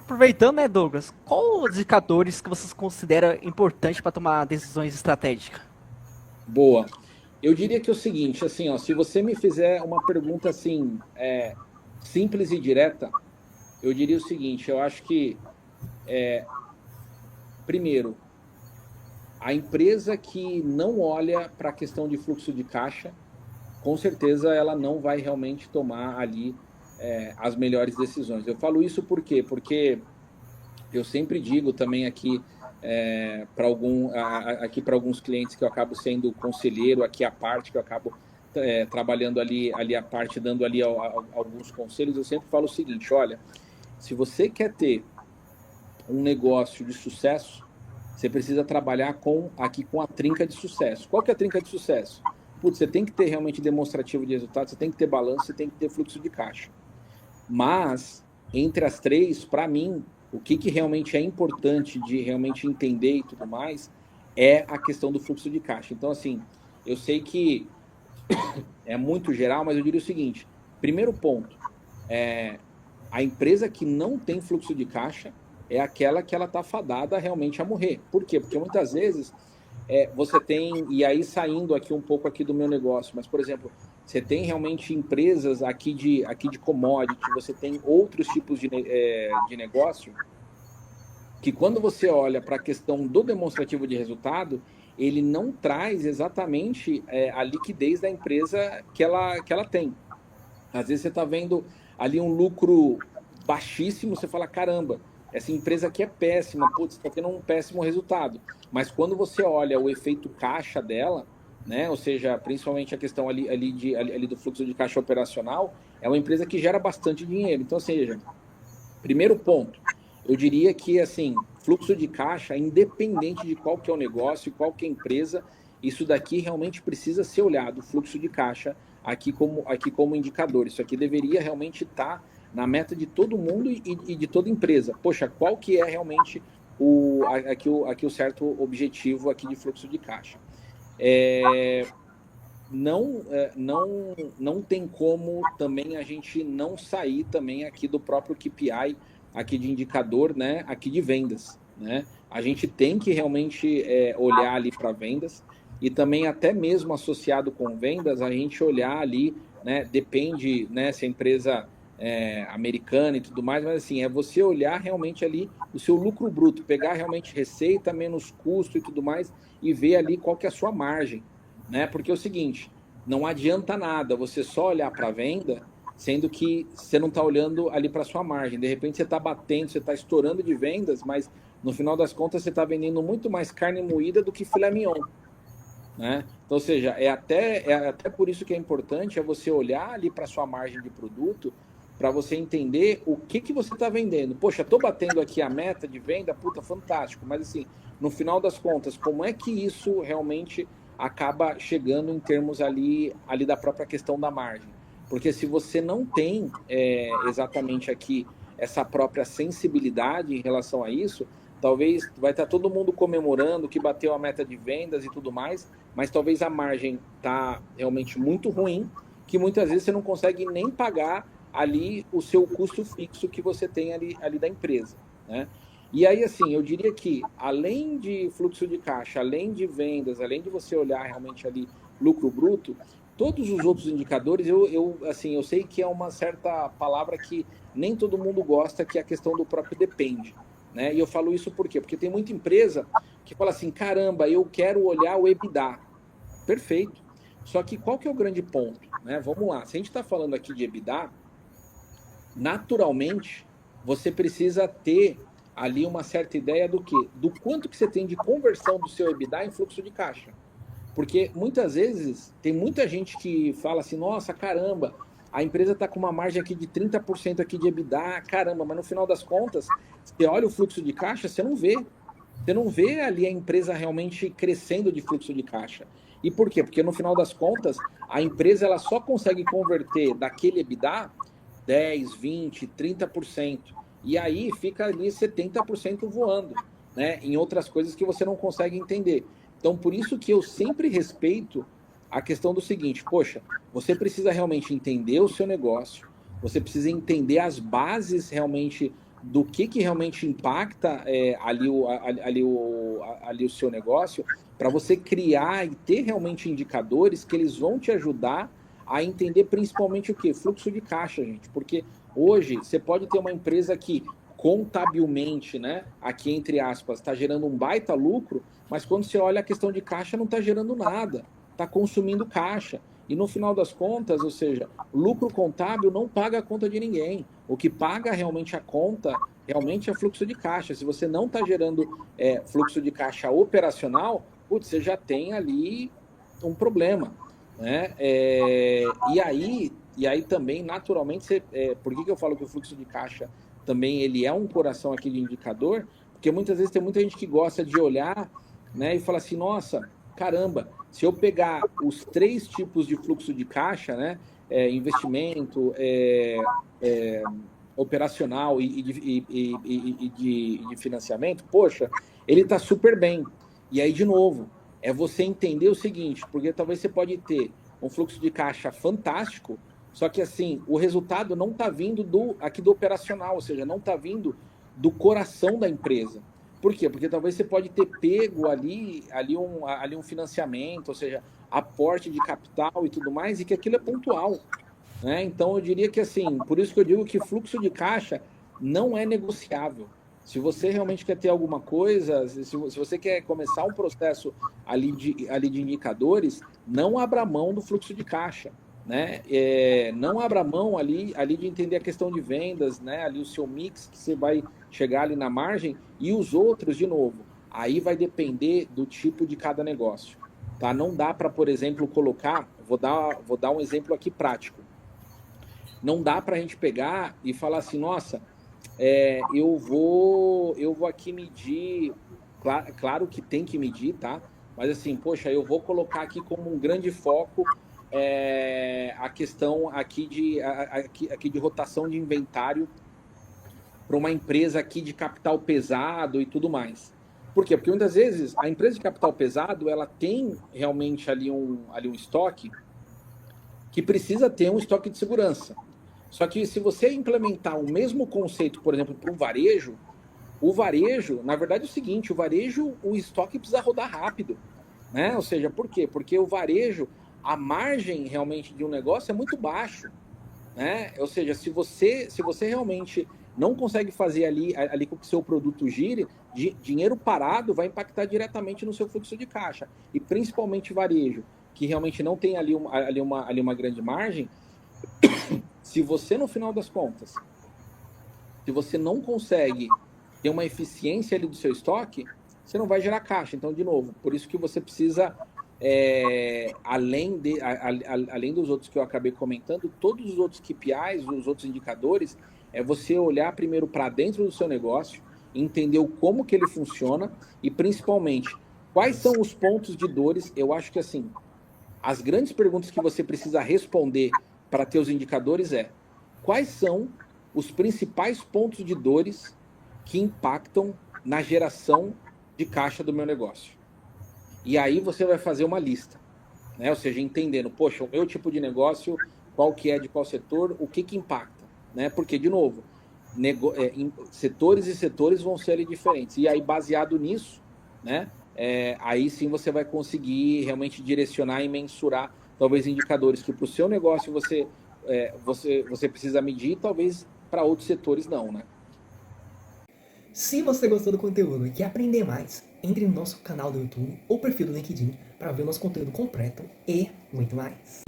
Aproveitando, né, Douglas, qual os indicadores que vocês consideram importantes para tomar decisões estratégicas? Boa. Eu diria que é o seguinte, assim, ó, se você me fizer uma pergunta assim, simples e direta, eu diria o seguinte, eu acho que, primeiro, a empresa que não olha para a questão de fluxo de caixa, com certeza ela não vai realmente tomar ali as melhores decisões. Eu falo isso por quê? Porque eu sempre digo também aqui aqui para alguns clientes que eu acabo sendo conselheiro, aqui a parte que eu acabo trabalhando ali a parte, dando ali alguns conselhos, eu sempre falo o seguinte, olha, se você quer ter um negócio de sucesso, você precisa trabalhar aqui com a trinca de sucesso. Qual que é a trinca de sucesso? Putz, você tem que ter realmente demonstrativo de resultado, você tem que ter balanço, você tem que ter fluxo de caixa. Mas, entre as três, para mim, o que realmente é importante de realmente entender e tudo mais é a questão do fluxo de caixa. Então, assim, eu sei que é muito geral, mas eu diria o seguinte: primeiro ponto, a empresa que não tem fluxo de caixa é aquela que ela está fadada realmente a morrer. Por quê? Porque muitas vezes você tem, e aí saindo aqui um pouco aqui do meu negócio, mas, por exemplo, você tem realmente empresas aqui de commodity, você tem outros tipos de negócio que quando você olha para a questão do demonstrativo de resultado, ele não traz exatamente a liquidez da empresa que ela tem. Às vezes você está vendo ali um lucro baixíssimo, você fala, caramba, essa empresa aqui é péssima, putz, está tendo um péssimo resultado. Mas quando você olha o efeito caixa dela, né, ou seja, principalmente a questão ali do fluxo de caixa operacional, é uma empresa que gera bastante dinheiro. Então, ou seja, primeiro ponto, eu diria que assim, fluxo de caixa, independente de qual que é o negócio, qual que é a empresa, isso daqui realmente precisa ser olhado, o fluxo de caixa aqui como indicador. Isso aqui deveria realmente estar na meta de todo mundo e de toda empresa. Poxa, qual que é realmente aqui o certo objetivo aqui de fluxo de caixa? Não tem como também a gente não sair também aqui do próprio KPI, aqui de indicador, né? Aqui de vendas, né? A gente tem que realmente olhar ali para vendas e também até mesmo associado com vendas, a gente olhar ali, né? Depende, né? Se a empresa americana e tudo mais, mas assim, é você olhar realmente ali o seu lucro bruto, pegar realmente receita menos custo e tudo mais e ver ali qual que é a sua margem, né? Porque é o seguinte, não adianta nada você só olhar para a venda, sendo que você não está olhando ali para sua margem. De repente você está batendo, você está estourando de vendas, mas no final das contas você está vendendo muito mais carne moída do que filé mignon, né? Então, ou seja, é até por isso que é importante você olhar ali para sua margem de produto para você entender o que você está vendendo. Poxa, estou batendo aqui a meta de venda, puta, fantástico, mas assim, no final das contas, como é que isso realmente acaba chegando em termos ali da própria questão da margem? Porque se você não tem exatamente aqui essa própria sensibilidade em relação a isso, talvez vai estar todo mundo comemorando que bateu a meta de vendas e tudo mais, mas talvez a margem tá realmente muito ruim, que muitas vezes você não consegue nem pagar ali o seu custo fixo que você tem ali da empresa, né? E aí, assim, eu diria que além de fluxo de caixa, além de vendas, além de você olhar realmente ali lucro bruto, todos os outros indicadores, assim, eu sei que é uma certa palavra que nem todo mundo gosta, que é a questão do próprio depende, né? E eu falo isso por quê? Porque tem muita empresa que fala assim, caramba, eu quero olhar o EBITDA. Perfeito. Só que qual que é o grande ponto, né? Vamos lá. Se a gente está falando aqui de EBITDA, naturalmente você precisa ter ali uma certa ideia do quê? Do quanto que você tem de conversão do seu EBITDA em fluxo de caixa. Porque muitas vezes tem muita gente que fala assim, nossa, caramba, a empresa está com uma margem aqui de 30% aqui de EBITDA, caramba, mas no final das contas, você olha o fluxo de caixa, você não vê. Você não vê ali a empresa realmente crescendo de fluxo de caixa. E por quê? Porque no final das contas, a empresa ela só consegue converter daquele EBITDA 10, 20, 30%. E aí fica ali 70% voando, né? Em outras coisas que você não consegue entender. Então, por isso que eu sempre respeito a questão do seguinte, poxa, você precisa realmente entender o seu negócio, você precisa entender as bases realmente do que realmente impacta ali o seu negócio, para você criar e ter realmente indicadores que eles vão te ajudar a entender principalmente o que? Fluxo de caixa, gente. Porque hoje você pode ter uma empresa que contabilmente, né, aqui entre aspas, está gerando um baita lucro, mas quando você olha a questão de caixa não está gerando nada, está consumindo caixa. E no final das contas, ou seja, lucro contábil não paga a conta de ninguém. O que paga realmente a conta realmente é fluxo de caixa. Se você não está gerando fluxo de caixa operacional, putz, você já tem ali um problema, né? E aí também, naturalmente, por que eu falo que o fluxo de caixa também ele é um coração aqui de indicador? Porque muitas vezes tem muita gente que gosta de olhar, né, e fala assim, nossa, caramba, se eu pegar os 3 tipos de fluxo de caixa, né, investimento, operacional e de financiamento, poxa, ele está super bem. E aí, de novo, é você entender o seguinte, porque talvez você pode ter um fluxo de caixa fantástico, só que assim, o resultado não está vindo aqui do operacional, ou seja, não está vindo do coração da empresa. Por quê? Porque talvez você pode ter pego ali um financiamento, ou seja, aporte de capital e tudo mais, e que aquilo é pontual, né? Então, eu diria que assim, por isso que eu digo que fluxo de caixa não é negociável. Se você realmente quer ter alguma coisa, se você quer começar um processo ali de indicadores, não abra mão do fluxo de caixa, né? Não abra mão ali de entender a questão de vendas, né? Ali o seu mix que você vai chegar ali na margem e os outros, de novo, aí vai depender do tipo de cada negócio, tá? Não dá para, por exemplo, colocar, vou dar um exemplo aqui prático. Não dá para a gente pegar e falar assim, nossa, eu vou aqui medir, claro que tem que medir, tá? Mas assim, poxa, eu vou colocar aqui como um grande foco a questão aqui de rotação de inventário para uma empresa aqui de capital pesado e tudo mais. Por quê? Porque muitas vezes a empresa de capital pesado, ela tem realmente ali um estoque que precisa ter um estoque de segurança. Só que se você implementar o mesmo conceito, por exemplo, para um varejo, o varejo, na verdade é o seguinte, o estoque precisa rodar rápido, né? Ou seja, por quê? Porque o varejo, a margem realmente de um negócio é muito baixo, né? Ou seja, se você realmente não consegue fazer ali com que o seu produto gire, dinheiro parado vai impactar diretamente no seu fluxo de caixa. E principalmente varejo, que realmente não tem ali uma grande margem, se você, no final das contas, se você não consegue ter uma eficiência ali do seu estoque, você não vai gerar caixa. Então, de novo, por isso que você precisa, além dos outros que eu acabei comentando, todos os outros KPIs, os outros indicadores, é você olhar primeiro para dentro do seu negócio, entender como que ele funciona e, principalmente, quais são os pontos de dores. Eu acho que, assim, as grandes perguntas que você precisa responder para ter os indicadores quais são os principais pontos de dores que impactam na geração de caixa do meu negócio. E aí você vai fazer uma lista, né? Ou seja, entendendo, poxa, o meu tipo de negócio, qual que é de qual setor, o que impacta, né? Porque, de novo, setores e setores vão ser ali diferentes. E aí, baseado nisso, né? Aí sim você vai conseguir realmente direcionar e mensurar talvez indicadores que para o seu negócio você precisa medir, talvez para outros setores não, né? Se você gostou do conteúdo e quer aprender mais, entre no nosso canal do YouTube ou perfil do LinkedIn para ver o nosso conteúdo completo e muito mais.